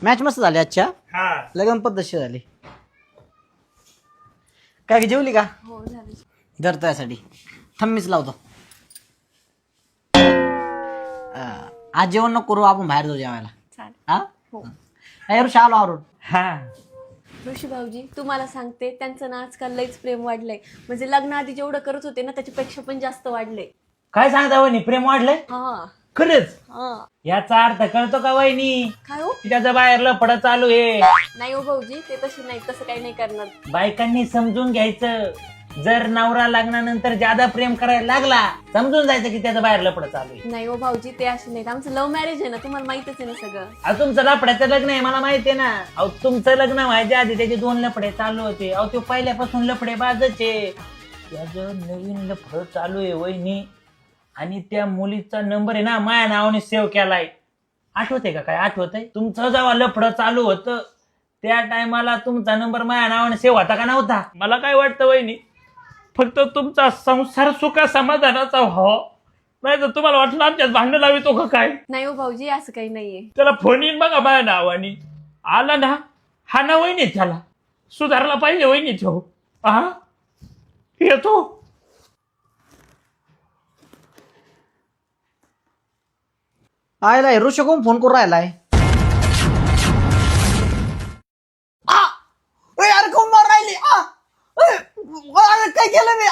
Match मस्त झाली आजच्या. हा लगन पद्धतशीर झाली. काय जेवली का? हो झालं. जर त्यासाठी थम्मीच लावतो. आज जेवण नको करू, आपण बाहेर जाऊ जेवायला. चालेल. हा हो. ऋषी आलो आवरून. हा ऋषी भाऊजी तुम्हाला सांगते, त्यांचं ना आजकाल लईच प्रेम वाढलंय. म्हणजे लग्न आधी जेवढं करत होते ना त्याच्यापेक्षा पण जास्त वाढलंय. काय सांगता वहिनी, प्रेम वाढलंय हा खरंच? हा. याचा अर्थ कळतो का वहिनी? काय हो? त्याचं बाहेर लफडं चालू आहे. नाही हो भाऊजी, ते तसे नाही, तसं काही नाही करणार. बायकांनी समजून घ्यायचं, जर नवरा लग्नानंतर ज्यादा प्रेम करायला लागला, समजून जायचं की त्याचं बाहेर लफडं चालू आहे. नाही हो भाऊजी, ते असे नाहीत. आमचं लव्ह मॅरेज आहे ना, तुम्हाला माहितच आहे ना सगळं. अहो तुमचं लफड्याचं लग्न आहे मला माहितीये ना. अहो तुमचं लग्न व्हायच्या आधी त्याचे 2 लफडे चालू होते. अहो तो पहिल्यापासून लफडे बाजचे. त्याचं नवीन लफड चालू आहे वहिनी. आणि त्या मुलीचा नंबर आहे ना माझ्या नावाने सेव्ह केलाय. आठवते का? काय आठवतंय? तुमचं जेव्हा लफडं चालू होतं त्या टायमाला तुमचा नंबर माझ्या नावाने सेव्ह होता का नव्हता? मला काय वाटतं वहिनी, फक्त तुमचा संसार सुखा समाधानाचा व्हावा, नाही तर तुम्हाला वाटलं आमच्यात भांडण लावितो का काय? नाही हो भाऊजी, असं काही नाहीये. त्याला फोन येईन बघा माझ्या नावाने. आला ना हा ना वहिनी, त्याला सुधारला पाहिजे वहिनी तो. हा येतो. आयलाय ऋषी कोण फोन करून राहिलाय? अरे कोण मार राहिली? काय केलं मी?